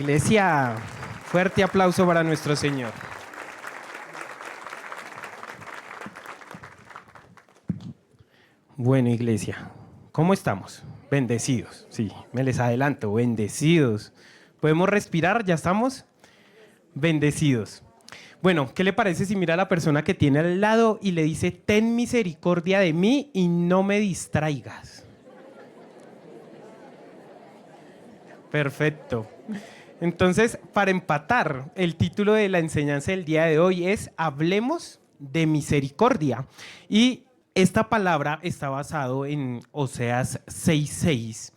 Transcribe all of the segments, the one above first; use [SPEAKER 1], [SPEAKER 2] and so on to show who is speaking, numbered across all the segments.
[SPEAKER 1] Iglesia, fuerte aplauso para nuestro Señor. Bueno, iglesia, ¿cómo estamos? Bendecidos, sí, me les adelanto, bendecidos. ¿Podemos respirar? ¿Ya estamos? Bendecidos. Bueno, ¿qué le parece si mira a la persona que tiene al lado y le dice, ten misericordia de mí y no me distraigas? Perfecto. Entonces, para empatar, el título de la enseñanza del día de hoy es Hablemos de misericordia. Y esta palabra está basado en Oseas 6:6.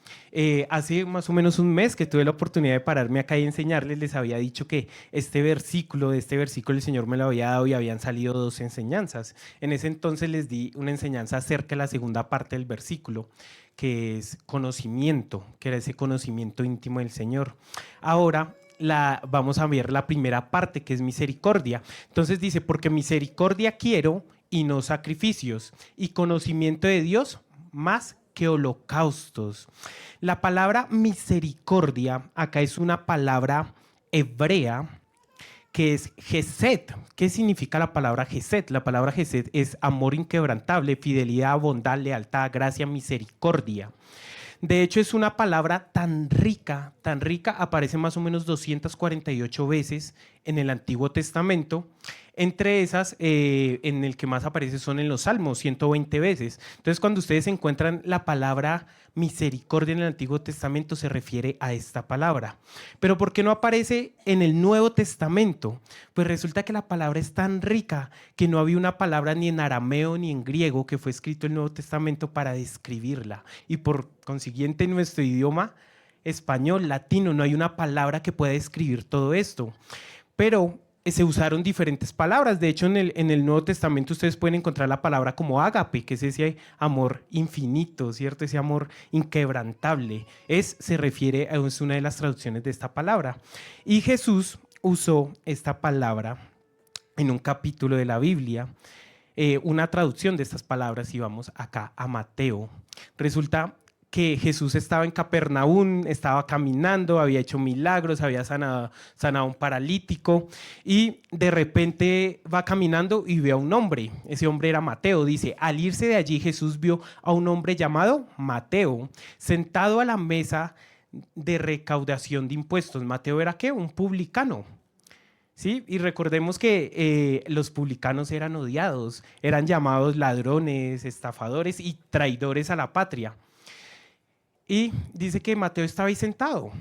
[SPEAKER 1] Hace más o menos un mes que tuve la oportunidad de pararme acá y enseñarles, les había dicho que de este versículo el Señor me lo había dado y habían salido dos enseñanzas. En ese entonces les di una enseñanza acerca de la segunda parte del versículo, que es conocimiento, que era ese conocimiento íntimo del Señor. Ahora vamos a ver la primera parte, que es misericordia. Entonces dice, porque misericordia quiero y no sacrificios, y conocimiento de Dios más que holocaustos. La palabra misericordia acá es una palabra hebrea que es Gesed. ¿Qué significa la palabra Gesed? La palabra Gesed es amor inquebrantable, fidelidad, bondad, lealtad, gracia, misericordia. De hecho, es una palabra tan rica, aparece más o menos 248 veces en el Antiguo Testamento. Entre esas, en el que más aparece son en los Salmos, 120 veces. Entonces, cuando ustedes encuentran la palabra misericordia en el Antiguo Testamento, se refiere a esta palabra. Pero ¿por qué no aparece en el Nuevo Testamento? Pues resulta que la palabra es tan rica que no había una palabra ni en arameo ni en griego que fue escrito en el Nuevo Testamento para describirla. Y por consiguiente, en nuestro idioma español, latino, no hay una palabra que pueda describir todo esto. Pero se usaron diferentes palabras. De hecho, en el Nuevo Testamento ustedes pueden encontrar la palabra como ágape, que es ese amor infinito, ¿cierto? Ese amor inquebrantable. Se refiere a es una de las traducciones de esta palabra. Y Jesús usó esta palabra en un capítulo de la Biblia, una traducción de estas palabras, y vamos acá a Mateo. Resulta que Jesús estaba en Capernaum, estaba caminando, había hecho milagros, había sanado a un paralítico, y de repente va caminando y ve a un hombre. Ese hombre era Mateo. Dice, al irse de allí Jesús vio a un hombre llamado Mateo sentado a la mesa de recaudación de impuestos. Mateo era ¿qué? Un publicano. ¿Sí? Y recordemos que los publicanos eran odiados, eran llamados ladrones, estafadores y traidores a la patria. Y dice que Mateo estaba ahí sentado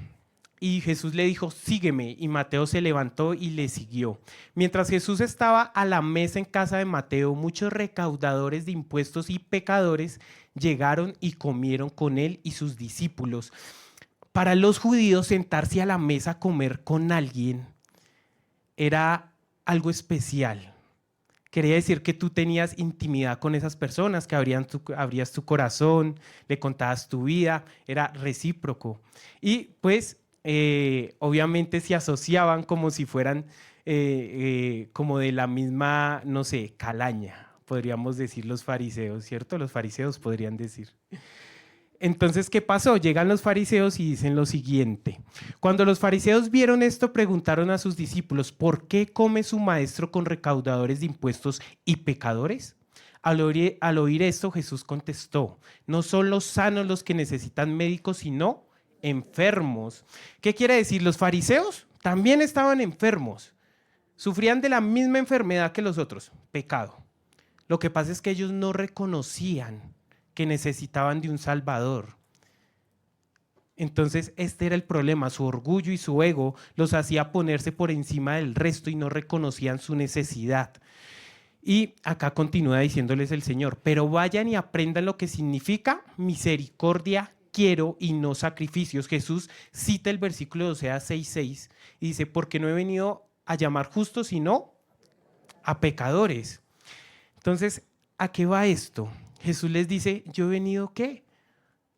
[SPEAKER 1] y Jesús le dijo, sígueme, y Mateo se levantó y le siguió. Mientras Jesús estaba a la mesa en casa de Mateo, muchos recaudadores de impuestos y pecadores llegaron y comieron con él y sus discípulos. Para los judíos, sentarse a la mesa a comer con alguien era algo especial. Quería decir que tú tenías intimidad con esas personas, que abrías tu corazón, le contabas tu vida, era recíproco. Y pues obviamente se asociaban como si fueran como de la misma, no sé, calaña, podríamos decir los fariseos, ¿cierto? Los fariseos podrían decir. Entonces, ¿qué pasó? Llegan los fariseos y dicen lo siguiente. Cuando los fariseos vieron esto, preguntaron a sus discípulos, ¿por qué come su maestro con recaudadores de impuestos y pecadores? Al oír esto, Jesús contestó, no son los sanos los que necesitan médicos, sino enfermos. ¿Qué quiere decir? Los fariseos también estaban enfermos. Sufrían de la misma enfermedad que los otros, pecado. Lo que pasa es que ellos no reconocían que necesitaban de un Salvador. Entonces este era el problema, su orgullo y su ego los hacía ponerse por encima del resto y no reconocían su necesidad. Y acá continúa diciéndoles el Señor, pero vayan y aprendan lo que significa misericordia quiero y no sacrificios. Jesús cita el versículo de Oseas 6:6 y dice, porque no he venido a llamar justos, sino a pecadores. Entonces, ¿a qué va esto? Jesús les dice, yo he venido, ¿qué?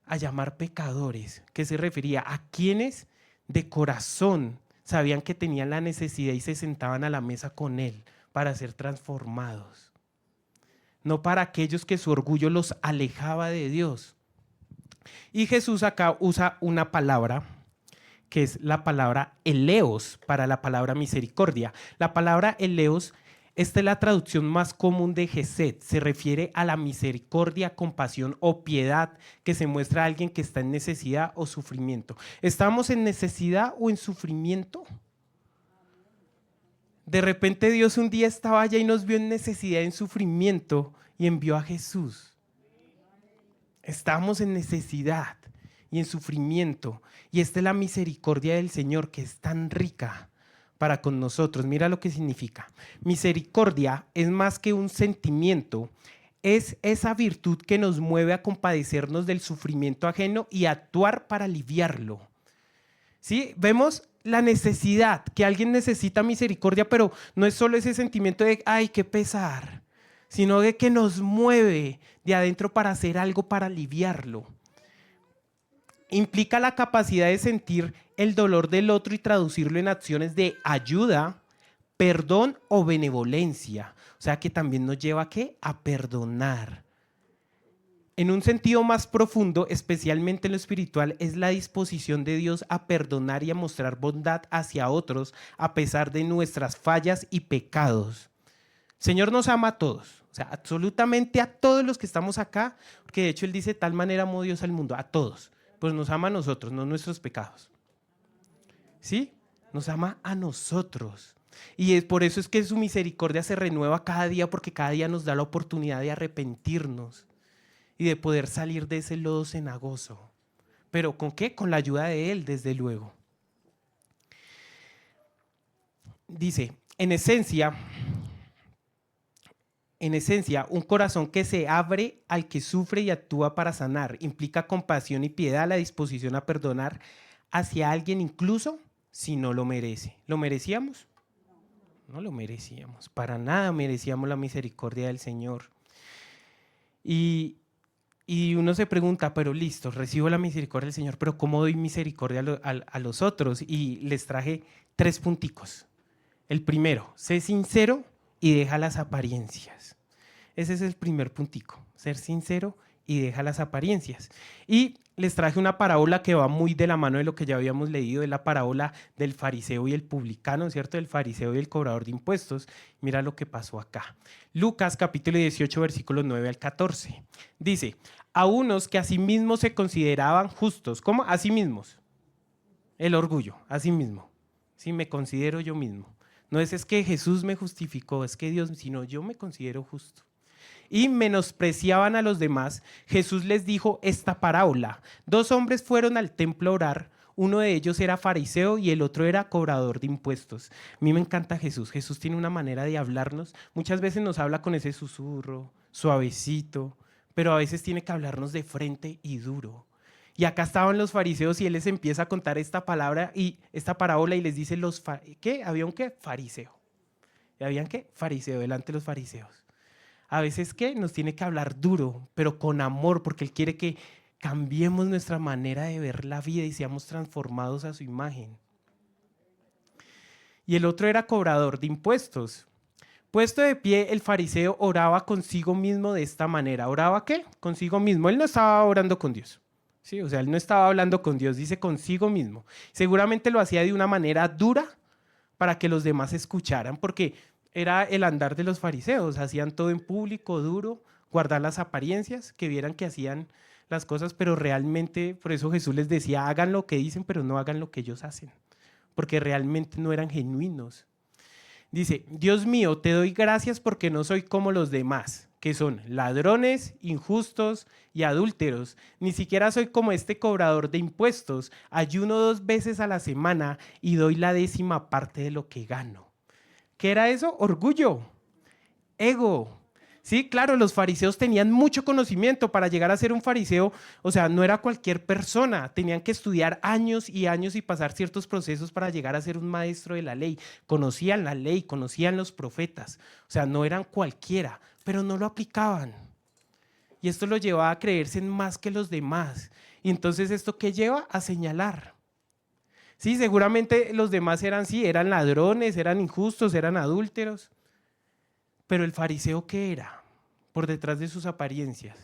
[SPEAKER 1] A llamar pecadores. ¿Qué se refería? A quienes de corazón sabían que tenían la necesidad y se sentaban a la mesa con Él para ser transformados. No para aquellos que su orgullo los alejaba de Dios. Y Jesús acá usa una palabra que es la palabra eleos para la palabra misericordia. La palabra eleos, esta es la traducción más común de Gesed. Se refiere a la misericordia, compasión o piedad que se muestra a alguien que está en necesidad o sufrimiento. ¿Estamos en necesidad o en sufrimiento? De repente Dios un día estaba allá y nos vio en necesidad, en sufrimiento, y envió a Jesús. Estamos en necesidad y en sufrimiento, y esta es la misericordia del Señor, que es tan rica para con nosotros. Mira lo que significa. Misericordia es más que un sentimiento, es esa virtud que nos mueve a compadecernos del sufrimiento ajeno y a actuar para aliviarlo. ¿Sí? Vemos la necesidad, que alguien necesita misericordia, pero no es solo ese sentimiento de, ay, qué pesar, sino de que nos mueve de adentro para hacer algo para aliviarlo. Implica la capacidad de sentir el dolor del otro y traducirlo en acciones de ayuda, perdón o benevolencia. O sea que también nos lleva ¿a qué? A perdonar. En un sentido más profundo, especialmente en lo espiritual, es la disposición de Dios a perdonar y a mostrar bondad hacia otros a pesar de nuestras fallas y pecados. El Señor nos ama a todos, o sea, absolutamente a todos los que estamos acá, porque de hecho Él dice, tal manera amó Dios al mundo, a todos, pues nos ama a nosotros, no nuestros pecados. ¿Sí? Nos ama a nosotros. Y por eso es que su misericordia se renueva cada día, porque cada día nos da la oportunidad de arrepentirnos y de poder salir de ese lodo cenagoso. ¿Pero con qué? Con la ayuda de Él, desde luego. Dice, en esencia, un corazón que se abre al que sufre y actúa para sanar. Implica compasión y piedad, la disposición a perdonar hacia alguien incluso si no lo merece. ¿Lo merecíamos? No lo merecíamos. Para nada merecíamos la misericordia del Señor. Y uno se pregunta, pero listo, recibo la misericordia del Señor, pero ¿cómo doy misericordia a los otros? Y les traje 3 punticos. El primero, sé sincero y deja las apariencias. Ese es el primer puntico, ser sincero y deja las apariencias. Y les traje una parábola que va muy de la mano de lo que ya habíamos leído, de la parábola del fariseo y el publicano, ¿cierto? Del fariseo y el cobrador de impuestos. Mira lo que pasó acá. Lucas capítulo 18, versículos 9 al 14. Dice, a unos que a sí mismos se consideraban justos. ¿Cómo? A sí mismos. El orgullo, a sí mismo. Sí, me considero yo mismo. No es que Jesús me justificó, es que Dios, sino yo me considero justo. Y menospreciaban a los demás, Jesús les dijo esta parábola. 2 hombres fueron al templo a orar, uno de ellos era fariseo y el otro era cobrador de impuestos. A mí me encanta Jesús. Jesús tiene una manera de hablarnos. Muchas veces nos habla con ese susurro, suavecito, pero a veces tiene que hablarnos de frente y duro. Y acá estaban los fariseos y él les empieza a contar esta palabra y esta parábola y les dice ¿qué? ¿Había un qué? Fariseo. ¿Y habían qué? Fariseo, delante de los fariseos. A veces ¿qué? Nos tiene que hablar duro, pero con amor, porque Él quiere que cambiemos nuestra manera de ver la vida y seamos transformados a su imagen. Y el otro era cobrador de impuestos. Puesto de pie, el fariseo oraba consigo mismo de esta manera. ¿Oraba qué? Consigo mismo. Él no estaba orando con Dios. Sí, o sea, él no estaba hablando con Dios, dice consigo mismo. Seguramente lo hacía de una manera dura para que los demás escucharan, porque era el andar de los fariseos, hacían todo en público, duro, guardar las apariencias, que vieran que hacían las cosas, pero realmente, por eso Jesús les decía, hagan lo que dicen, pero no hagan lo que ellos hacen, porque realmente no eran genuinos. Dice, Dios mío, te doy gracias porque no soy como los demás, que son ladrones, injustos y adúlteros. Ni siquiera soy como este cobrador de impuestos. Ayuno 2 veces a la semana y doy la 10ª parte de lo que gano. ¿Qué era eso? Orgullo, ego. Sí, claro, los fariseos tenían mucho conocimiento para llegar a ser un fariseo. O sea, no era cualquier persona. Tenían que estudiar años y años y pasar ciertos procesos para llegar a ser un maestro de la ley. Conocían la ley, conocían los profetas. O sea, no eran cualquiera, pero no lo aplicaban. Y esto lo llevaba a creerse en más que los demás. Y entonces, ¿esto qué lleva? A señalar. Sí, seguramente los demás eran ladrones, eran injustos, eran adúlteros. Pero el fariseo, ¿qué era? Por detrás de sus apariencias.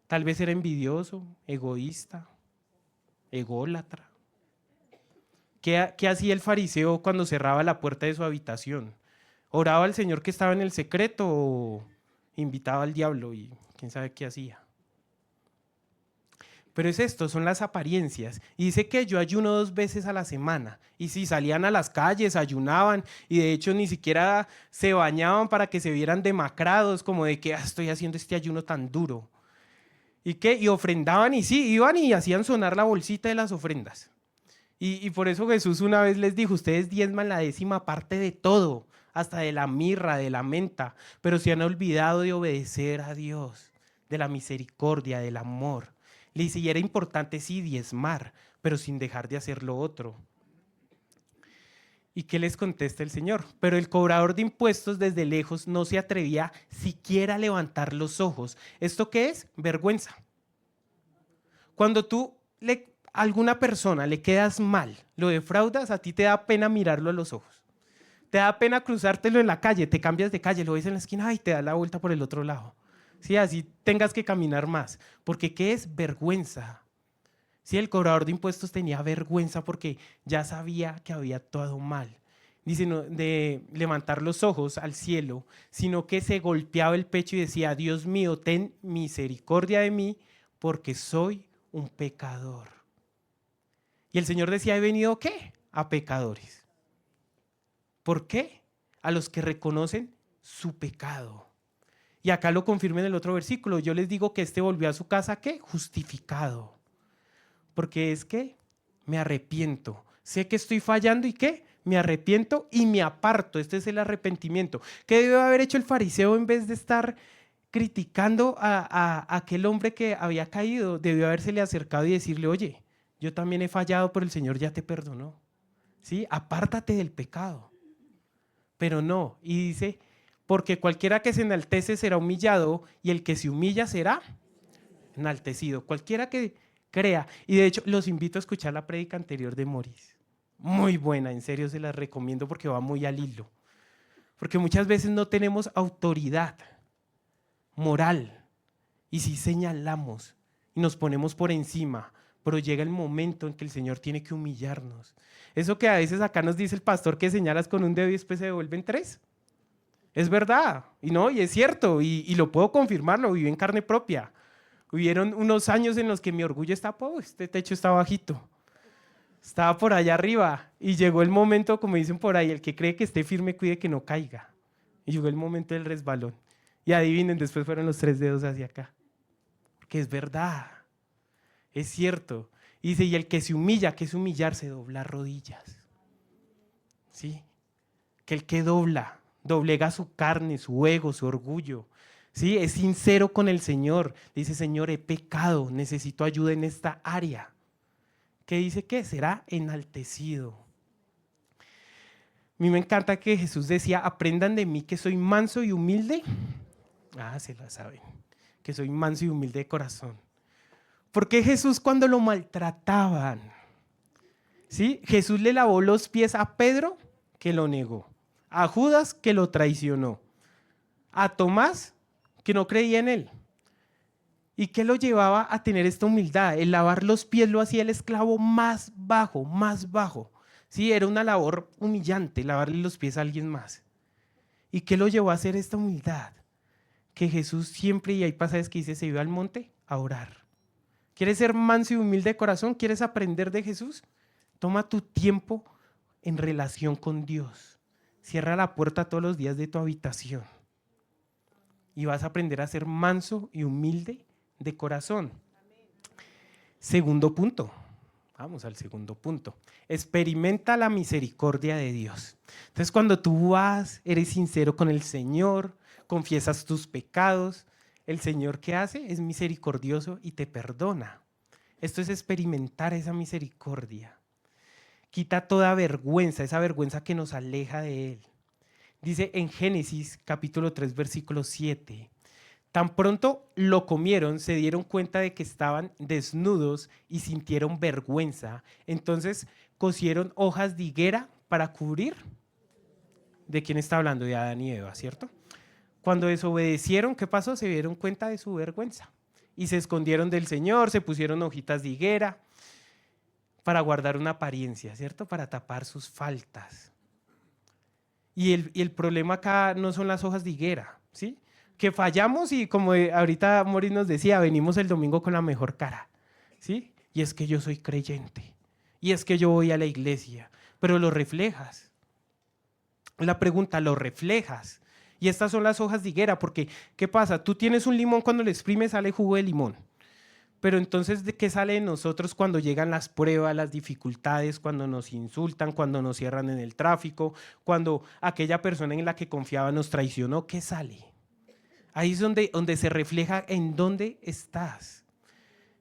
[SPEAKER 1] Tal vez era envidioso, egoísta, ególatra. ¿Qué hacía el fariseo cuando cerraba la puerta de su habitación? ¿Oraba al Señor que estaba en el secreto o invitaba al diablo y quién sabe qué hacía? Pero es esto, son las apariencias. Y dice que yo ayuno 2 veces a la semana. Y si salían a las calles, ayunaban y de hecho ni siquiera se bañaban para que se vieran demacrados, como de que estoy haciendo este ayuno tan duro. Y ofrendaban y sí, iban y hacían sonar la bolsita de las ofrendas. Y por eso Jesús una vez les dijo, ustedes diezman la 10ª parte de todo, hasta de la mirra, de la menta, pero se han olvidado de obedecer a Dios, de la misericordia, del amor. Le dice, y era importante sí diezmar, pero sin dejar de hacer lo otro. ¿Y qué les contesta el Señor? Pero el cobrador de impuestos desde lejos no se atrevía siquiera a levantar los ojos. ¿Esto qué es? Vergüenza. Cuando tú a alguna persona le quedas mal, lo defraudas, a ti te da pena mirarlo a los ojos. Te da pena cruzártelo en la calle, te cambias de calle, lo ves en la esquina y te da la vuelta por el otro lado. Sí, así tengas que caminar más. Porque ¿qué es? Vergüenza. Sí, el cobrador de impuestos tenía vergüenza porque ya sabía que había actuado mal. Dice, no de levantar los ojos al cielo, sino que se golpeaba el pecho y decía, Dios mío, ten misericordia de mí porque soy un pecador. Y el Señor decía, ¿he venido qué? A pecadores. ¿Por qué? A los que reconocen su pecado. Y acá lo confirma en el otro versículo. Yo les digo que este volvió a su casa, ¿qué? Justificado. Porque es que me arrepiento. Sé que estoy fallando y ¿qué? Me arrepiento y me aparto. Este es el arrepentimiento. ¿Qué debe haber hecho el fariseo en vez de estar criticando a aquel hombre que había caído? Debió habérsele acercado y decirle, oye, yo también he fallado, pero el Señor ya te perdonó. ¿Sí? Apártate del pecado. Pero no. Y dice, porque cualquiera que se enaltece será humillado y el que se humilla será enaltecido. Cualquiera que crea. Y de hecho, los invito a escuchar la prédica anterior de Morris. Muy buena, en serio se la recomiendo porque va muy al hilo. Porque muchas veces no tenemos autoridad moral y si señalamos y nos ponemos por encima, pero llega el momento en que el Señor tiene que humillarnos. Eso que a veces acá nos dice el pastor que señalas con un dedo y después se devuelven 3. Es verdad, y no, y es cierto, y lo puedo confirmar, lo viví en carne propia. Hubieron unos años en los que mi orgullo estaba, este techo está bajito, estaba por allá arriba, y llegó el momento, como dicen por ahí, el que cree que esté firme, cuide que no caiga. Y llegó el momento del resbalón. Y adivinen, después fueron los 3 dedos hacia acá. Porque es verdad, es cierto. Y dice, y el que se humilla, ¿qué es humillarse? Doblar rodillas. ¿Sí? Que el que doblega su carne, su ego, su orgullo. ¿Sí? Es sincero con el Señor. Dice, Señor, he pecado, necesito ayuda en esta área. ¿Qué dice que será enaltecido? A mí me encanta que Jesús decía, aprendan de mí que soy manso y humilde. Se la saben, que soy manso y humilde de corazón. ¿Por qué Jesús cuando lo maltrataban? ¿Sí? Jesús le lavó los pies a Pedro, que lo negó. A Judas, que lo traicionó. A Tomás, que no creía en él. ¿Y qué lo llevaba a tener esta humildad? El lavar los pies lo hacía el esclavo más bajo, más bajo. Sí, era una labor humillante, lavarle los pies a alguien más. ¿Y qué lo llevó a hacer esta humildad? Que Jesús siempre, y hay pasajes que dice, se iba al monte a orar. ¿Quieres ser manso y humilde de corazón? ¿Quieres aprender de Jesús? Toma tu tiempo en relación con Dios. Cierra la puerta todos los días de tu habitación. Y vas a aprender a ser manso y humilde de corazón. Segundo punto. Vamos al segundo punto. Experimenta la misericordia de Dios. Entonces, cuando tú eres sincero con el Señor, confiesas tus pecados, el Señor, ¿qué hace? Es misericordioso y te perdona. Esto es experimentar esa misericordia. Quita toda vergüenza, esa vergüenza que nos aleja de Él. Dice en Génesis capítulo 3, versículo 7. Tan pronto lo comieron, se dieron cuenta de que estaban desnudos y sintieron vergüenza. Entonces cosieron hojas de higuera para cubrir. ¿De quién está hablando? De Adán y Eva, ¿cierto? Cuando desobedecieron, ¿qué pasó? Se dieron cuenta de su vergüenza y se escondieron del Señor, se pusieron hojitas de higuera. para guardar una apariencia, ¿cierto? Para tapar sus faltas. Y el problema acá no son las hojas de higuera, ¿sí? Que fallamos y como ahorita Mori nos decía, venimos el domingo con la mejor cara, ¿sí? Y es que yo soy creyente, y es que yo voy a la iglesia, pero lo reflejas. La pregunta, ¿lo reflejas? Y estas son las hojas de higuera, porque ¿qué pasa? Tú tienes un limón, cuando lo exprimes sale jugo de limón. Pero entonces, ¿de qué sale de nosotros cuando llegan las pruebas, las dificultades, cuando nos insultan, cuando nos cierran en el tráfico, cuando aquella persona en la que confiaba nos traicionó? ¿Qué sale? Ahí es donde se refleja en dónde estás.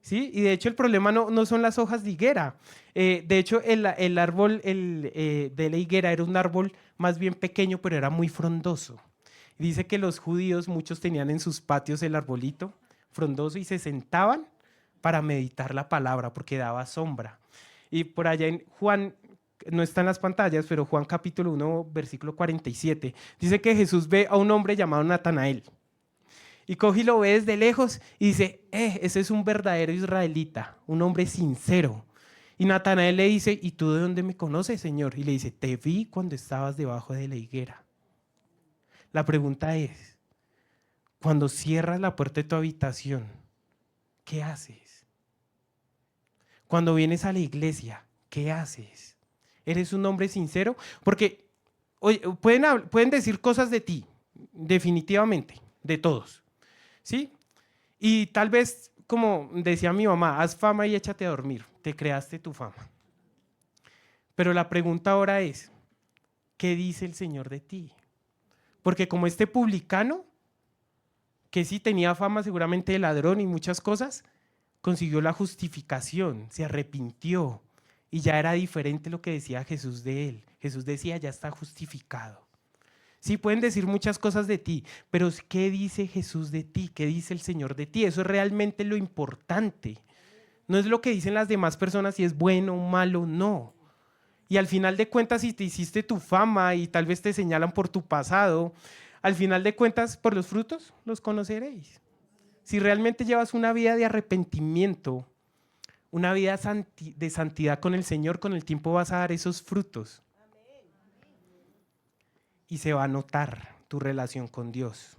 [SPEAKER 1] ¿Sí? Y de hecho el problema no son las hojas de higuera. De hecho el árbol de la higuera era un árbol más bien pequeño, pero era muy frondoso. Dice que los judíos, muchos tenían en sus patios el arbolito frondoso y se sentaban para meditar la palabra porque daba sombra. Y por allá en Juan, no está en las pantallas, pero Juan capítulo 1, versículo 47, dice que Jesús ve a un hombre llamado Natanael. Y coge y lo ve desde lejos y dice, ese es un verdadero israelita, un hombre sincero. Y Natanael le dice, ¿y tú de dónde me conoces, Señor? Y le dice, te vi cuando estabas debajo de la higuera. La pregunta es, cuando cierras la puerta de tu habitación, ¿qué haces? Cuando vienes a la iglesia, ¿qué haces? ¿Eres un hombre sincero? Porque oye, pueden decir cosas de ti, definitivamente, de todos, ¿sí? Y tal vez, como decía mi mamá, haz fama y échate a dormir, te creaste tu fama. Pero la pregunta ahora es, ¿qué dice el Señor de ti? Porque como este publicano, que sí tenía fama seguramente de ladrón y muchas cosas, consiguió la justificación, se arrepintió y ya era diferente lo que decía Jesús de él. Jesús decía, ya está justificado. Sí, pueden decir muchas cosas de ti, pero ¿qué dice Jesús de ti? ¿Qué dice el Señor de ti? Eso es realmente lo importante. No es lo que dicen las demás personas, si es bueno o malo, no. Y al final de cuentas, si te hiciste tu fama y tal vez te señalan por tu pasado, al final de cuentas, por los frutos los conoceréis. Si realmente llevas una vida de arrepentimiento, una vida de santidad con el Señor, con el tiempo vas a dar esos frutos. Y se va a notar tu relación con Dios.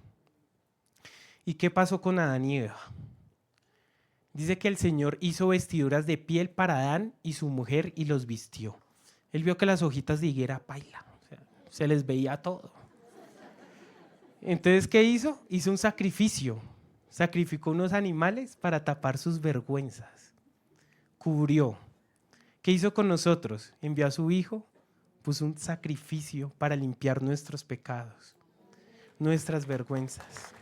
[SPEAKER 1] ¿Y qué pasó con Adán y Eva? Dice que el Señor hizo vestiduras de piel para Adán y su mujer y los vistió. Él vio que las hojitas de higuera, paila, o sea, se les veía todo. Entonces, ¿qué hizo? Hizo un sacrificio. Sacrificó unos animales para tapar sus vergüenzas. Cubrió. ¿Qué hizo con nosotros? Envió a su Hijo, puso un sacrificio para limpiar nuestros pecados, nuestras vergüenzas.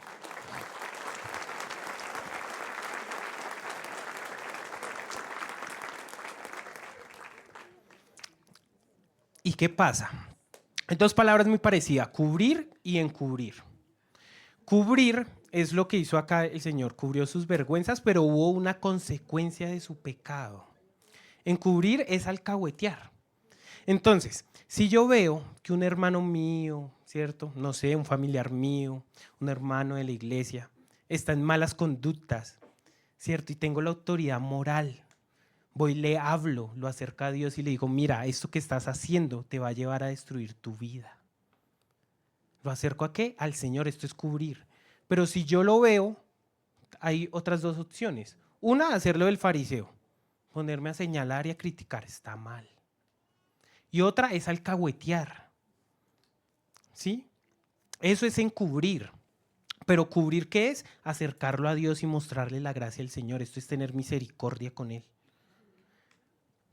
[SPEAKER 1] ¿Y qué pasa? Hay dos palabras muy parecidas, cubrir y encubrir. Cubrir es lo que hizo acá el Señor, cubrió sus vergüenzas, pero hubo una consecuencia de su pecado. Encubrir es alcahuetear. Entonces, si yo veo que un hermano mío, ¿cierto? No sé, un familiar mío, un hermano de la iglesia, está en malas conductas, ¿cierto? Y tengo la autoridad moral, voy, le hablo, lo acerco a Dios y le digo, mira, esto que estás haciendo te va a llevar a destruir tu vida. ¿Lo acerco a qué? Al Señor, esto es cubrir. Pero si yo lo veo, hay otras dos opciones. Una, hacerlo del fariseo, ponerme a señalar y a criticar, está mal. Y otra es alcahuetear, ¿sí? Eso es encubrir. Pero cubrir, ¿qué es? Acercarlo a Dios y mostrarle la gracia al Señor. Esto es tener misericordia con Él.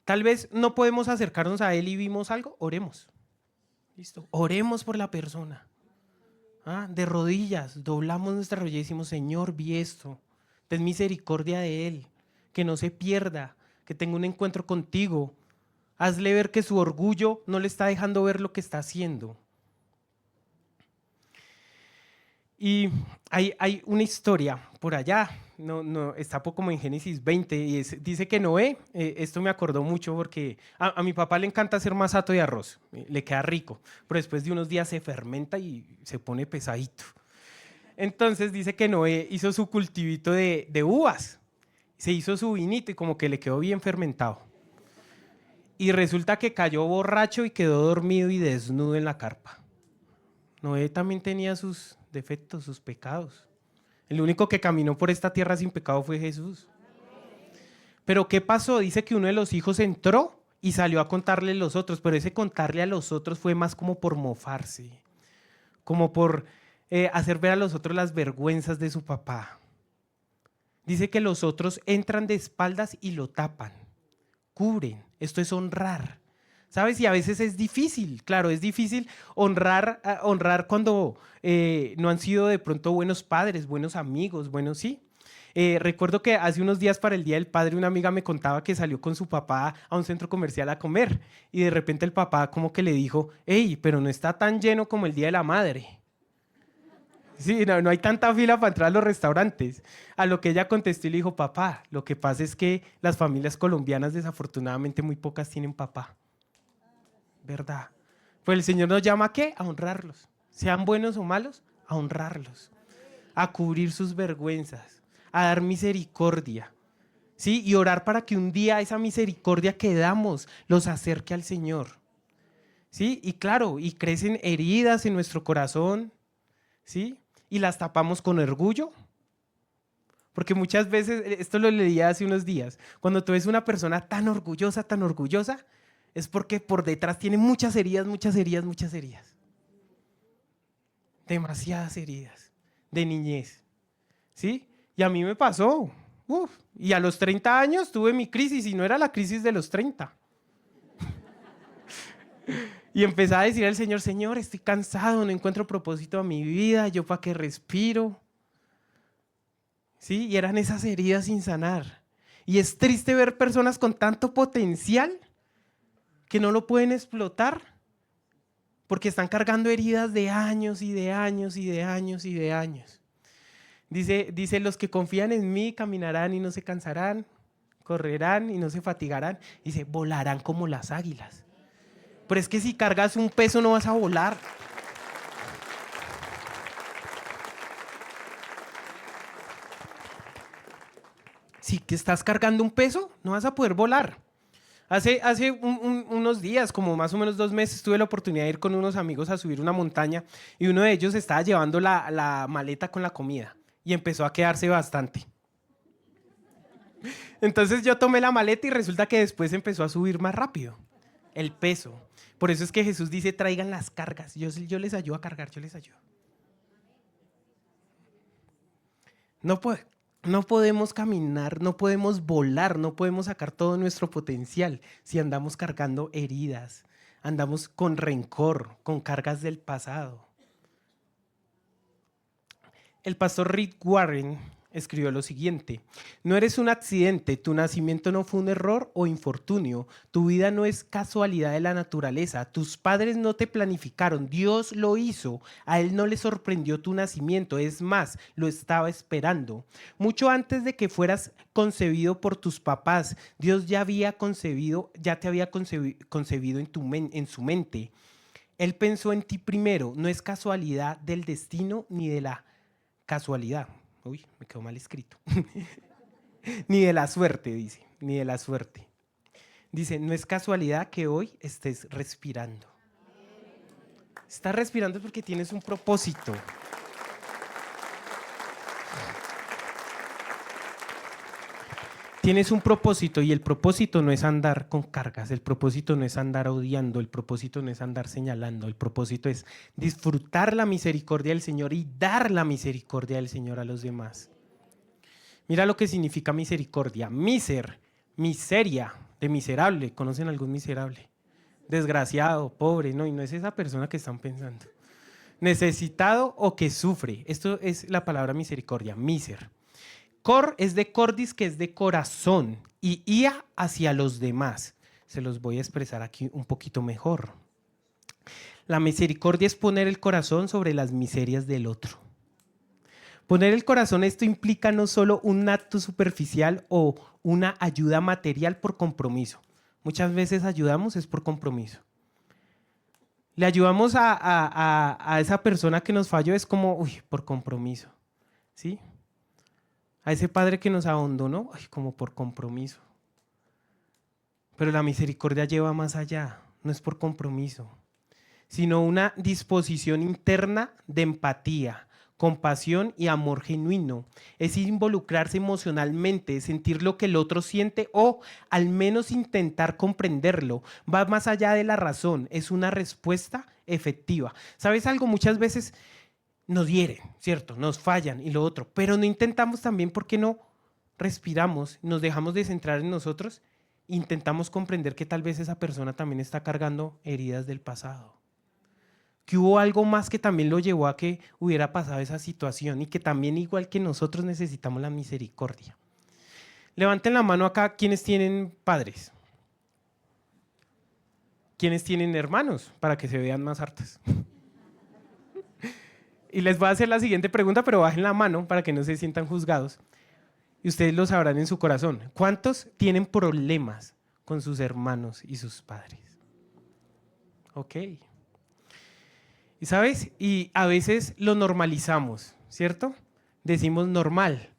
[SPEAKER 1] Tal vez no podemos acercarnos a Él y vimos algo, oremos. ¿Listo? Oremos por la persona. De rodillas, doblamos nuestra rodilla y decimos, Señor, vi esto. Ten misericordia de Él, que no se pierda, que tenga un encuentro contigo. Hazle ver que su orgullo no le está dejando ver lo que está haciendo. Y hay una historia por allá, está como en Génesis 20, y dice que Noé, esto me acordó mucho porque a mi papá le encanta hacer masato de arroz, le queda rico, pero después de unos días se fermenta y se pone pesadito. Entonces dice que Noé hizo su cultivito de uvas, se hizo su vinito y como que le quedó bien fermentado. Y resulta que cayó borracho y quedó dormido y desnudo en la carpa. Noé también tenía sus defectos, sus pecados. El único que caminó por esta tierra sin pecado fue Jesús. Pero ¿qué pasó? Dice que uno de los hijos entró y salió a contarle a los otros, pero ese contarle a los otros fue más como por mofarse, como por hacer ver a los otros las vergüenzas de su papá. Dice que los otros entran de espaldas y lo tapan, cubren. Esto es honrar. ¿Sabes? Y a veces es difícil, claro, es difícil honrar cuando no han sido de pronto buenos padres, buenos amigos, buenos sí. Recuerdo que hace unos días para el Día del Padre una amiga me contaba que salió con su papá a un centro comercial a comer y de repente el papá como que le dijo, hey, pero no está tan lleno como el Día de la Madre. Sí, no hay tanta fila para entrar a los restaurantes. A lo que ella contestó y le dijo, papá, lo que pasa es que las familias colombianas desafortunadamente muy pocas tienen papá. ¿Verdad? Pues el Señor nos llama ¿a qué? A honrarlos. Sean buenos o malos, a honrarlos. A cubrir sus vergüenzas, a dar misericordia. ¿Sí? Y orar para que un día esa misericordia que damos los acerque al Señor. ¿Sí? Y claro, y crecen heridas en nuestro corazón, ¿sí? Y las tapamos con orgullo. Porque muchas veces, esto lo leía hace unos días, cuando tú ves una persona tan orgullosa, es porque por detrás tiene muchas heridas, muchas heridas, muchas heridas. Demasiadas heridas de niñez. ¿Sí? Y a mí me pasó. Uf, y a los 30 años tuve mi crisis y no era la crisis de los 30. Y empecé a decir al Señor, Señor, estoy cansado, no encuentro propósito a mi vida, yo para qué respiro. ¿Sí? Y eran esas heridas sin sanar. Y es triste ver personas con tanto potencial que no lo pueden explotar porque están cargando heridas de años y de años y de años y de años. Dice, los que confían en mí caminarán y no se cansarán, correrán y no se fatigarán. Dice, volarán como las águilas. Pero es que si cargas un peso no vas a volar. Si que estás cargando un peso, no vas a poder volar. Hace unos días, como más o menos 2 meses, tuve la oportunidad de ir con unos amigos a subir una montaña y uno de ellos estaba llevando la maleta con la comida y empezó a quedarse bastante. Entonces yo tomé la maleta y resulta que después empezó a subir más rápido el peso. Por eso es que Jesús dice, traigan las cargas. Yo les ayudo a cargar, yo les ayudo. No, no podemos caminar, no podemos volar, no podemos sacar todo nuestro potencial si andamos cargando heridas, andamos con rencor, con cargas del pasado. El pastor Rick Warren escribió lo siguiente: no eres un accidente, tu nacimiento no fue un error o infortunio, tu vida no es casualidad de la naturaleza, tus padres no te planificaron, Dios lo hizo, a él no le sorprendió tu nacimiento, es más, lo estaba esperando. Mucho antes de que fueras concebido por tus papás, Dios ya te había concebido en su mente. Él pensó en ti primero, no es casualidad del destino ni de la casualidad. Uy, me quedó mal escrito. Ni de la suerte, dice, ni de la suerte. Dice, no es casualidad que hoy estés respirando. Estás respirando porque tienes un propósito. Tienes un propósito y el propósito no es andar con cargas, el propósito no es andar odiando, el propósito no es andar señalando, el propósito es disfrutar la misericordia del Señor y dar la misericordia del Señor a los demás. Mira lo que significa misericordia. Miseria, de miserable. ¿Conocen algún miserable? Desgraciado, pobre, no, y no es esa persona que están pensando. Necesitado o que sufre. Esto es la palabra misericordia, miser. Cor es de cordis, que es de corazón, y ia hacia los demás. Se los voy a expresar aquí un poquito mejor. La misericordia es poner el corazón sobre las miserias del otro. Poner el corazón, esto implica no solo un acto superficial o una ayuda material por compromiso. Muchas veces ayudamos es por compromiso. Le ayudamos a esa persona que nos falló, es como, uy, por compromiso. ¿Sí? A ese padre que nos abandonó, uy, como por compromiso. Pero la misericordia lleva más allá, no es por compromiso, sino una disposición interna de empatía, compasión y amor genuino. Es involucrarse emocionalmente, sentir lo que el otro siente o al menos intentar comprenderlo. Va más allá de la razón, es una respuesta efectiva. ¿Sabes algo? Muchas veces nos hieren, ¿cierto? Nos fallan y lo otro, pero no intentamos también, ¿por qué no respiramos, nos dejamos de centrar en nosotros? Intentamos comprender que tal vez esa persona también está cargando heridas del pasado, que hubo algo más que también lo llevó a que hubiera pasado esa situación y que también igual que nosotros necesitamos la misericordia. Levanten la mano acá quienes tienen padres, quienes tienen hermanos, para que se vean más hartas. Y les voy a hacer la siguiente pregunta, pero bajen la mano para que no se sientan juzgados. Y ustedes lo sabrán en su corazón. ¿Cuántos tienen problemas con sus hermanos y sus padres? Ok. Y sabes, y a veces lo normalizamos, ¿cierto? Decimos normal,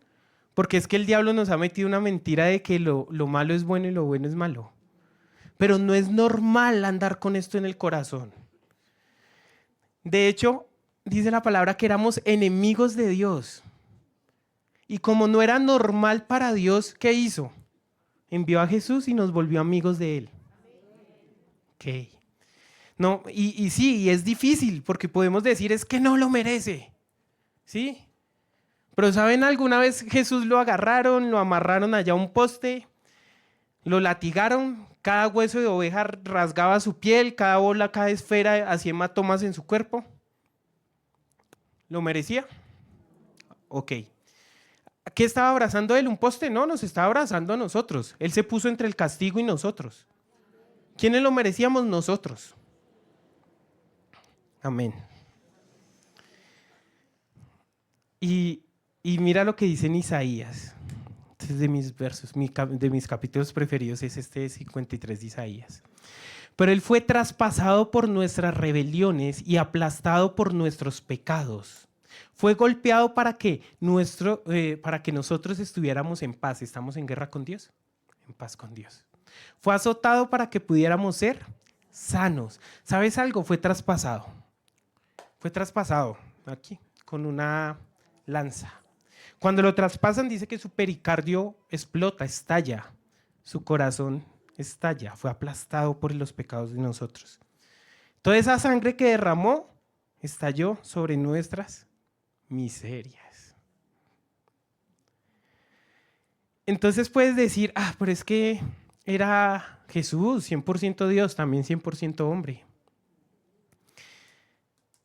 [SPEAKER 1] porque es que el diablo nos ha metido una mentira de que lo malo es bueno y lo bueno es malo. Pero no es normal andar con esto en el corazón. De hecho, dice la palabra que éramos enemigos de Dios. Y como no era normal para Dios, ¿qué hizo? Envió a Jesús y nos volvió amigos de Él. Ok. No, y sí, y es difícil porque podemos decir es que no lo merece. ¿Sí? Pero ¿saben? Alguna vez Jesús lo agarraron, lo amarraron allá a un poste, lo latigaron, cada hueso de oveja rasgaba su piel, cada bola, cada esfera hacía hematomas en su cuerpo. ¿Lo merecía? Ok. ¿Qué estaba abrazando él? ¿Un poste? No, nos estaba abrazando a nosotros. Él se puso entre el castigo y nosotros. ¿Quiénes lo merecíamos? Nosotros. Amén. Y mira lo que dice en Isaías. Este es de mis versos, de mis capítulos preferidos es este 53 de Isaías. Pero él fue traspasado por nuestras rebeliones y aplastado por nuestros pecados. Fue golpeado para que nosotros estuviéramos en paz. ¿Estamos en guerra con Dios? En paz con Dios. Fue azotado para que pudiéramos ser sanos. ¿Sabes algo? Fue traspasado. Fue traspasado aquí con una lanza. Cuando lo traspasan dice que su pericardio explota, estalla. Su corazón estalla. Fue aplastado por los pecados de nosotros. Toda esa sangre que derramó estalló sobre nuestras miserias. Entonces puedes decir, pero es que era Jesús, 100% Dios, también 100% hombre.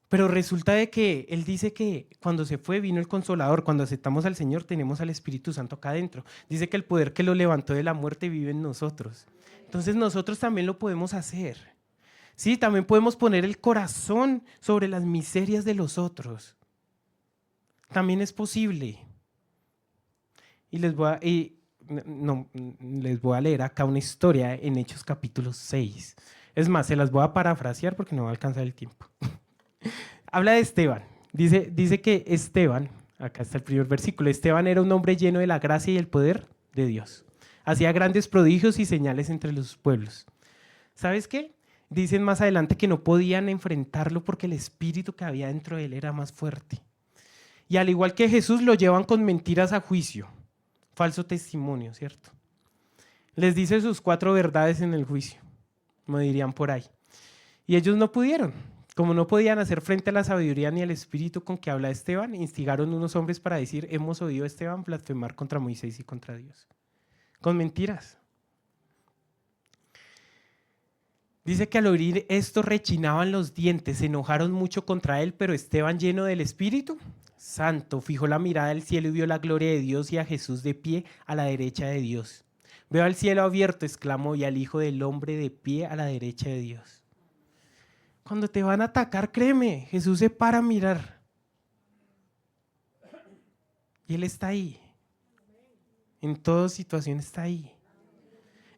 [SPEAKER 1] Pero resulta de que Él dice que cuando se fue vino el Consolador, cuando aceptamos al Señor tenemos al Espíritu Santo acá adentro. Dice que el poder que lo levantó de la muerte vive en nosotros. Entonces nosotros también lo podemos hacer. Sí, también podemos poner el corazón sobre las miserias de los otros. También es posible. Y les voy a leer acá una historia en Hechos capítulo 6. Es más, se las voy a parafrasear porque no va a alcanzar el tiempo. Habla de Esteban. Dice que Esteban, acá está el primer versículo, Esteban era un hombre lleno de la gracia y el poder de Dios. Hacía grandes prodigios y señales entre los pueblos. ¿Sabes qué? Dicen más adelante que no podían enfrentarlo porque el espíritu que había dentro de él era más fuerte. Y al igual que Jesús, lo llevan con mentiras a juicio. Falso testimonio, ¿cierto? Les dice sus 4 verdades en el juicio, como dirían por ahí. Y ellos no pudieron. Como no podían hacer frente a la sabiduría ni al espíritu con que habla Esteban, instigaron unos hombres para decir, hemos oído a Esteban blasfemar contra Moisés y contra Dios. Con mentiras. Dice que al oír esto rechinaban los dientes, se enojaron mucho contra él, pero Esteban, lleno del Espíritu Santo, fijó la mirada al cielo y vio la gloria de Dios y a Jesús de pie a la derecha de Dios. Veo al cielo abierto, exclamó, y al Hijo del Hombre de pie a la derecha de Dios. Cuando te van a atacar, créeme, Jesús se para a mirar. Y Él está ahí. En toda situación está ahí.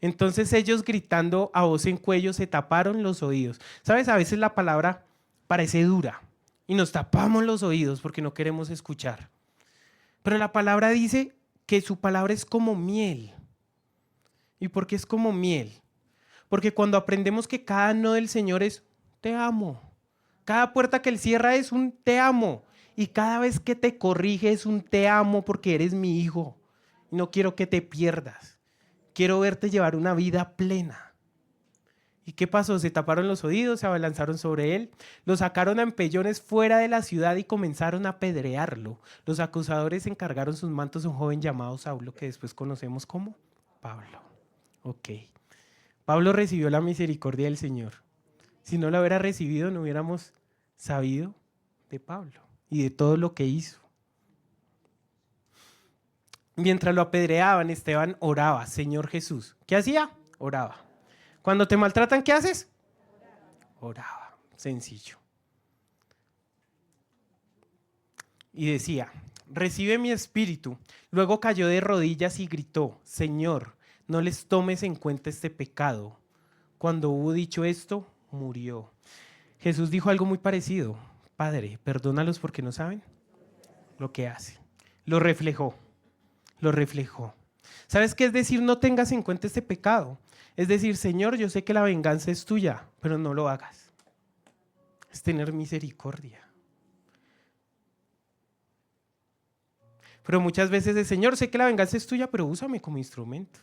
[SPEAKER 1] Entonces ellos gritando a voz en cuello se taparon los oídos. ¿Sabes? A veces la palabra parece dura y nos tapamos los oídos porque no queremos escuchar. Pero la palabra dice que su palabra es como miel. ¿Y por qué es como miel? Porque cuando aprendemos que cada no del Señor es te amo, cada puerta que Él cierra es un te amo, y cada vez que te corrige es un te amo porque eres mi hijo. No quiero que te pierdas. Quiero verte llevar una vida plena. ¿Y qué pasó? Se taparon los oídos, se abalanzaron sobre él, lo sacaron a empellones fuera de la ciudad y comenzaron a apedrearlo. Los acusadores encargaron sus mantos a un joven llamado Saulo, que después conocemos como Pablo. Ok. Pablo recibió la misericordia del Señor. Si no la hubiera recibido, no hubiéramos sabido de Pablo y de todo lo que hizo. Mientras lo apedreaban, Esteban oraba, Señor Jesús. ¿Qué hacía? Oraba. Cuando te maltratan, ¿qué haces? Oraba, sencillo. Y decía, recibe mi espíritu. Luego cayó de rodillas y gritó, Señor, no les tomes en cuenta este pecado. Cuando hubo dicho esto, murió. Jesús dijo algo muy parecido. Padre, perdónalos porque no saben lo que hacen. Lo reflejó. ¿Sabes qué es decir no tengas en cuenta este pecado? Es decir, Señor, yo sé que la venganza es tuya, pero no lo hagas. Es tener misericordia. Pero muchas veces es, Señor, sé que la venganza es tuya, pero úsame como instrumento.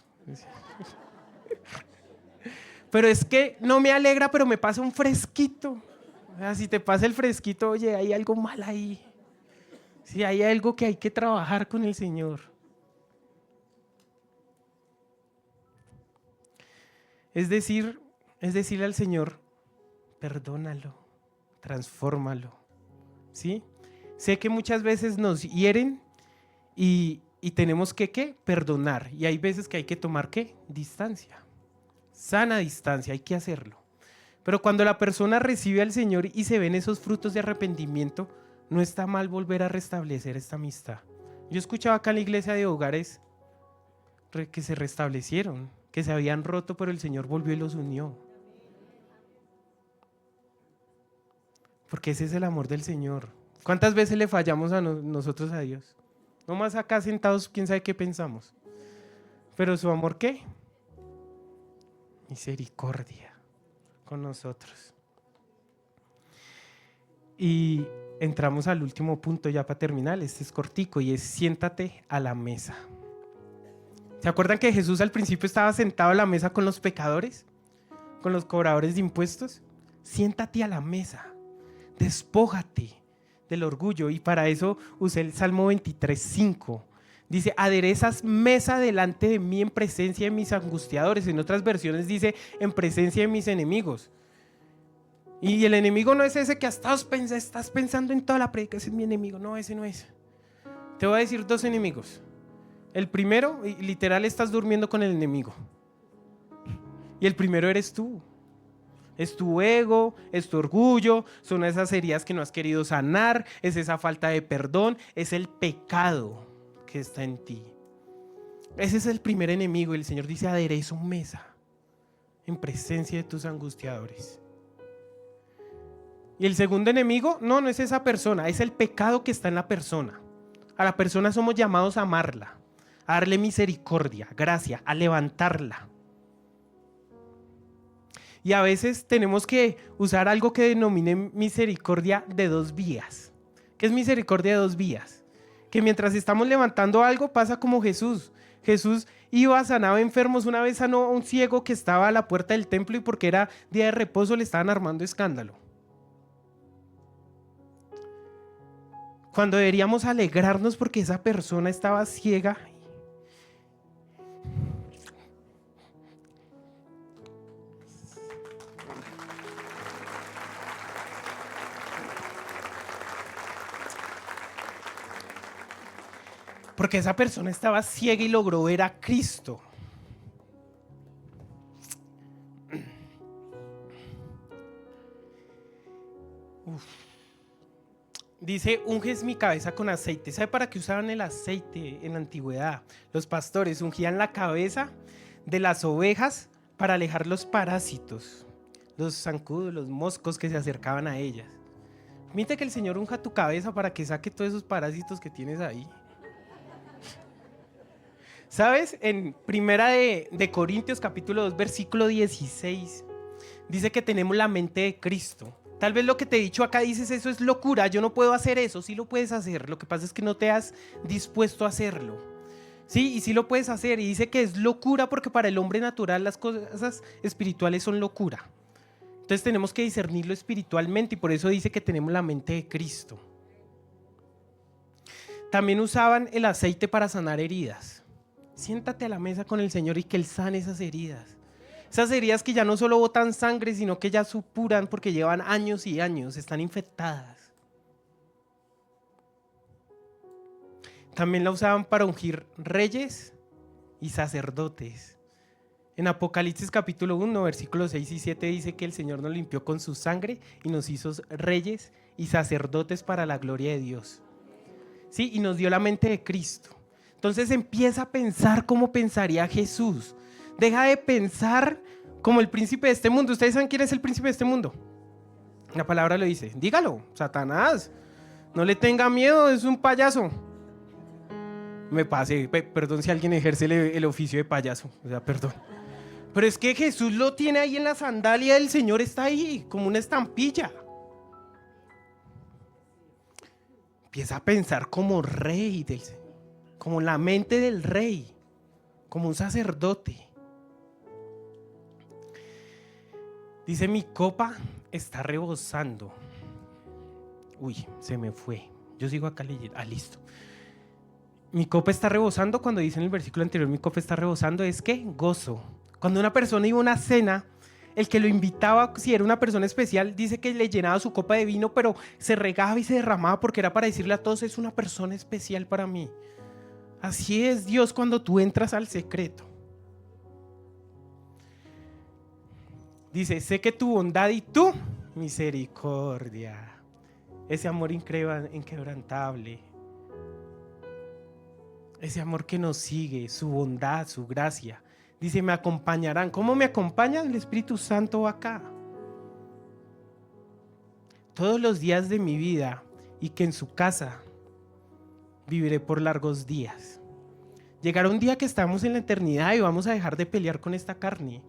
[SPEAKER 1] Pero es que no me alegra, pero me pasa un fresquito. O sea, si te pasa el fresquito, oye, hay algo mal ahí. Sí, hay algo que hay que trabajar con el Señor. Es decirle al Señor, perdónalo, transfórmalo, ¿sí? Sé que muchas veces nos hieren y tenemos que, ¿qué? Perdonar. Y hay veces que hay que tomar, ¿qué? Distancia, sana distancia, hay que hacerlo. Pero cuando la persona recibe al Señor y se ven esos frutos de arrepentimiento, no está mal volver a restablecer esta amistad. Yo escuchaba acá en la iglesia de hogares que se restablecieron, que se habían roto, pero el Señor volvió y los unió. Porque ese es el amor del Señor. ¿Cuántas veces le fallamos a nosotros a Dios? No más acá sentados, quién sabe qué pensamos. Pero su amor, ¿qué? Misericordia con nosotros. Y entramos al último punto ya para terminar. Este es cortico y es siéntate a la mesa. ¿Se acuerdan que Jesús al principio estaba sentado a la mesa con los pecadores? Con los cobradores de impuestos. Siéntate a la mesa. Despójate del orgullo. Y para eso usé el Salmo 23:5. Dice, aderezas mesa delante de mí en presencia de mis angustiadores. En otras versiones dice, en presencia de mis enemigos. Y el enemigo no es ese que estás pensando en toda la predica, ese es mi enemigo. No, ese no es. Te voy a decir dos enemigos. El primero, literal, estás durmiendo con el enemigo. Y el primero eres tú. Es tu ego, es tu orgullo, son esas heridas que no has querido sanar, es esa falta de perdón, es el pecado que está en ti. Ese es el primer enemigo. Y el Señor dice, aderezo mesa en presencia de tus angustiadores. Y el segundo enemigo, no es esa persona, es el pecado que está en la persona. A la persona somos llamados a amarla, a darle misericordia, gracia, a levantarla. Y a veces tenemos que usar algo que denomine misericordia de dos vías. ¿Qué es misericordia de dos vías? Que mientras estamos levantando algo pasa como Jesús. Jesús iba, sanaba enfermos. Una vez sanó a un ciego que estaba a la puerta del templo y porque era día de reposo le estaban armando escándalo. Cuando deberíamos alegrarnos porque esa persona estaba ciega. Porque esa persona estaba ciega y logró ver a Cristo. Dice, unges mi cabeza con aceite. ¿Sabe para qué usaban el aceite en la antigüedad? Los pastores ungían la cabeza de las ovejas para alejar los parásitos, los zancudos, los moscos que se acercaban a ellas. Permite que el Señor unja tu cabeza para que saque todos esos parásitos que tienes ahí. ¿Sabes? En Primera de Corintios capítulo 2 versículo 16 dice que tenemos la mente de Cristo. Tal vez lo que te he dicho acá dices, eso es locura, yo no puedo hacer eso. Sí lo puedes hacer, lo que pasa es que no te has dispuesto a hacerlo. Sí, y sí lo puedes hacer. Y dice que es locura porque para el hombre natural las cosas espirituales son locura. Entonces tenemos que discernirlo espiritualmente y por eso dice que tenemos la mente de Cristo. También usaban el aceite para sanar heridas. Siéntate a la mesa con el Señor y que Él sane esas heridas. Esas heridas que ya no solo botan sangre, sino que ya supuran porque llevan años y años, están infectadas. También la usaban para ungir reyes y sacerdotes. En Apocalipsis capítulo 1, versículos 6 y 7 dice que el Señor nos limpió con su sangre y nos hizo reyes y sacerdotes para la gloria de Dios. Sí, y nos dio la mente de Cristo. Entonces empieza a pensar como pensaría Jesús. Deja de pensar como el príncipe de este mundo. ¿Ustedes saben quién es el príncipe de este mundo? La palabra lo dice. Dígalo, Satanás. No le tenga miedo, es un payaso. Me pasé, perdón si alguien ejerce el oficio de payaso. O sea, perdón. Pero es que Jesús lo tiene ahí en la sandalia, el Señor está ahí, como una estampilla. Empieza a pensar como rey, como la mente del rey, como un sacerdote. Dice, mi copa está rebosando. Uy, se me fue. Yo sigo acá leyendo. Listo. Mi copa está rebosando, cuando dice en el versículo anterior, mi copa está rebosando, es que gozo. Cuando una persona iba a una cena, el que lo invitaba, si era una persona especial, dice que le llenaba su copa de vino, pero se regaba y se derramaba porque era para decirle a todos, es una persona especial para mí. Así es Dios cuando tú entras al secreto. Dice, sé que tu bondad y tu misericordia, ese amor inquebrantable, ese amor que nos sigue, su bondad, su gracia. Dice, me acompañarán. ¿Cómo me acompaña? El Espíritu Santo acá. Todos los días de mi vida, y que en su casa viviré por largos días. Llegará un día que estamos en la eternidad y vamos a dejar de pelear con esta carne.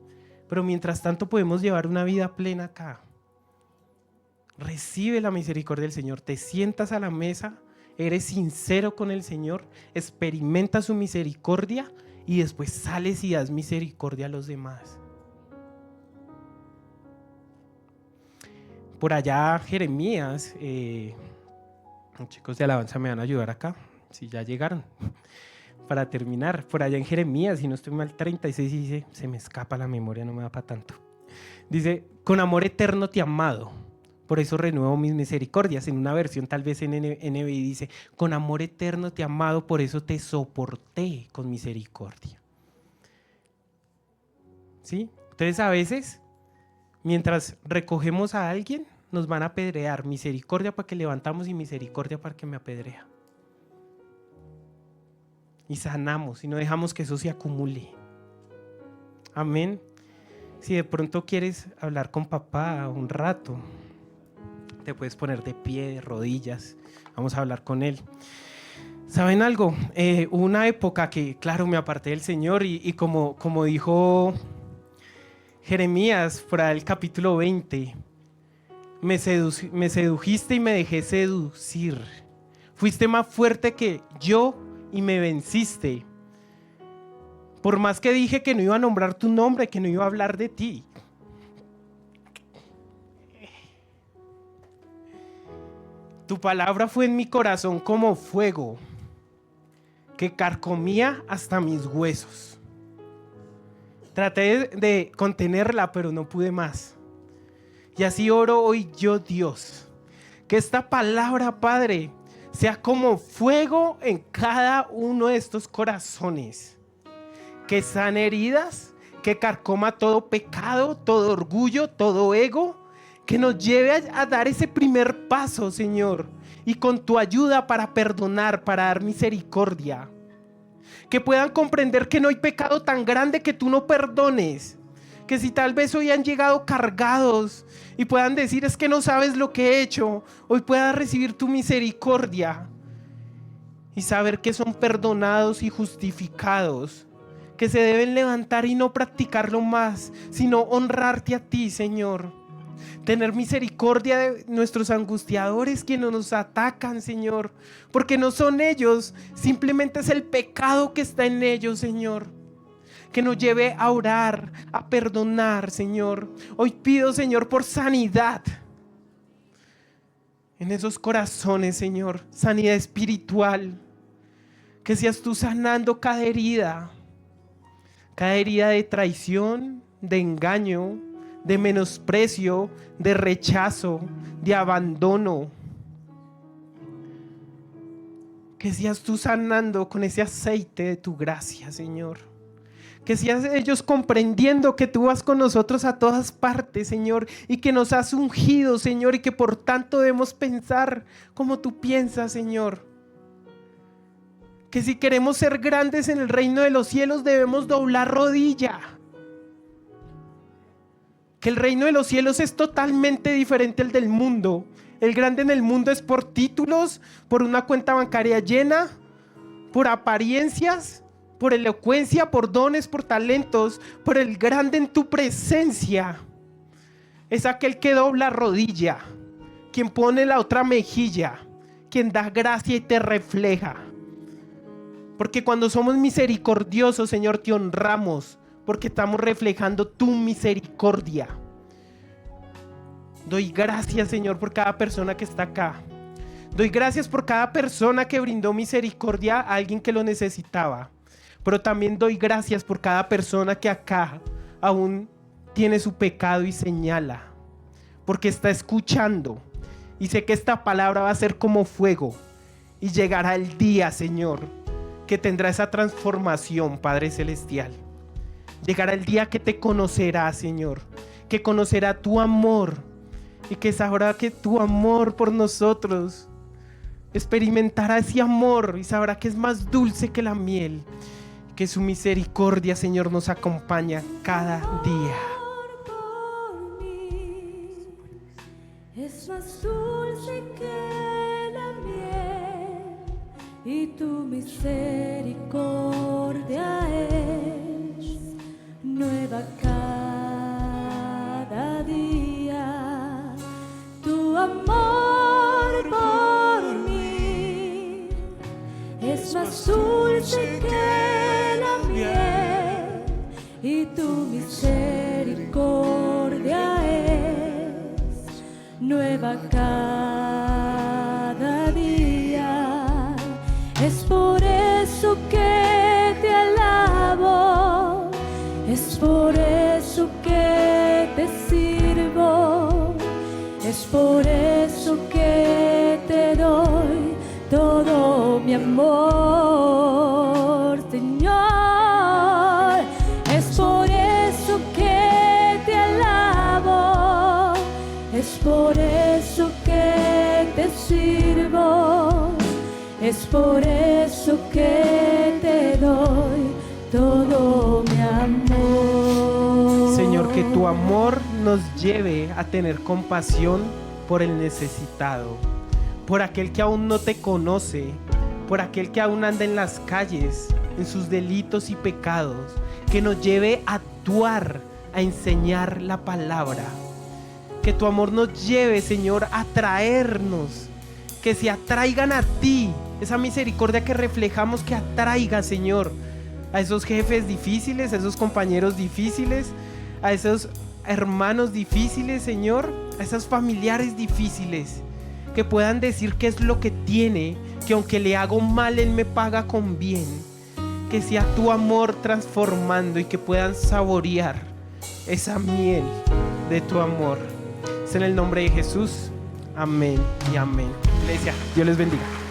[SPEAKER 1] Pero mientras tanto podemos llevar una vida plena acá. Recibe la misericordia del Señor. Te sientas a la mesa, eres sincero con el Señor, experimenta su misericordia y después sales y das misericordia a los demás. Por allá Jeremías, los chicos de alabanza me van a ayudar acá, si ya llegaron. Para terminar, por allá en Jeremías, si no estoy mal, 36 dice, se me escapa la memoria, no me da para tanto. Dice, con amor eterno te he amado, por eso renuevo mis misericordias. En una versión tal vez en NBI dice, con amor eterno te he amado, por eso te soporté con misericordia. ¿Sí? Entonces a veces, mientras recogemos a alguien, nos van a apedrear. Misericordia para que levantamos y misericordia para que me apedrea. Y sanamos y no dejamos que eso se acumule. Amén. Si de pronto quieres hablar con papá un rato, te puedes poner de pie, de rodillas. Vamos a hablar con él. ¿Saben algo? Hubo una época que, claro, me aparté del Señor y como dijo Jeremías, por el capítulo 20, me sedujiste y me dejé seducir. Fuiste más fuerte que yo y me venciste. Por más que dije que no iba a nombrar tu nombre, que no iba a hablar de ti. Tu palabra fue en mi corazón como fuego, que carcomía hasta mis huesos. Traté de contenerla, pero no pude más. Y así oro hoy yo, Dios, que esta palabra, Padre, sea como fuego en cada uno de estos corazones. Que sane heridas, que carcoma todo pecado, todo orgullo, todo ego, que nos lleve a dar ese primer paso, Señor, y con tu ayuda para perdonar, para dar misericordia. Que puedan comprender que no hay pecado tan grande que tú no perdones. Que si tal vez hoy han llegado cargados y puedan decir, es que no sabes lo que he hecho, hoy puedas recibir tu misericordia. y saber que son perdonados y justificados, que se deben levantar y no practicarlo más, sino honrarte a ti, Señor. Tener misericordia de nuestros angustiadores, quienes nos atacan, Señor, porque no son ellos, simplemente es el pecado que está en ellos, Señor. Que nos lleve a orar, a perdonar, Señor. Hoy pido, Señor, por sanidad en esos corazones, Señor, sanidad espiritual. Que seas tú sanando cada herida de traición, de engaño, de menosprecio, de rechazo, de abandono. Que seas tú sanando con ese aceite de tu gracia, Señor. Que seas ellos comprendiendo que tú vas con nosotros a todas partes, Señor, y que nos has ungido, Señor, y que por tanto debemos pensar como tú piensas, Señor. Que si queremos ser grandes en el reino de los cielos debemos doblar rodilla. Que el reino de los cielos es totalmente diferente al del mundo. El grande en el mundo es por títulos, por una cuenta bancaria llena, por apariencias, por elocuencia, por dones, por talentos. Por el grande en tu presencia es aquel que dobla rodilla, quien pone la otra mejilla, quien da gracia y te refleja. Porque cuando somos misericordiosos, Señor, te honramos, porque estamos reflejando tu misericordia. Doy gracias, Señor, por cada persona que está acá. Doy gracias por cada persona que brindó misericordia a alguien que lo necesitaba. Pero también doy gracias por cada persona que acá aún tiene su pecado y señala, porque está escuchando. Y sé que esta palabra va a ser como fuego y llegará el día, Señor, que tendrá esa transformación, Padre Celestial. Llegará el día que te conocerá, Señor, que conocerá tu amor y que sabrá que tu amor por nosotros experimentará ese amor y sabrá que es más dulce que la miel. Que su misericordia, Señor, nos acompaña cada día.
[SPEAKER 2] Es más dulce que la miel y tu misericordia es nueva cada día. Tu amor por mí es más dulce que y tu misericordia es nueva cada día. Es por eso que te alabo, es por eso que te sirvo, es por eso que te doy todo mi amor, Señor. Es por eso que te sirvo, es por eso que te doy todo mi amor.
[SPEAKER 1] Señor, que tu amor nos lleve a tener compasión por el necesitado, por aquel que aún no te conoce, por aquel que aún anda en las calles, en sus delitos y pecados, que nos lleve a actuar, a enseñar la palabra. Que tu amor nos lleve, Señor, a traernos, que se atraigan a ti, esa misericordia que reflejamos, que atraiga, Señor, a esos jefes difíciles, a esos compañeros difíciles, a esos hermanos difíciles, Señor, a esos familiares difíciles, que puedan decir qué es lo que tiene, que aunque le hago mal, Él me paga con bien. Que sea tu amor transformando y que puedan saborear esa miel de tu amor. En el nombre de Jesús, amén y amén. Iglesia, Dios les bendiga.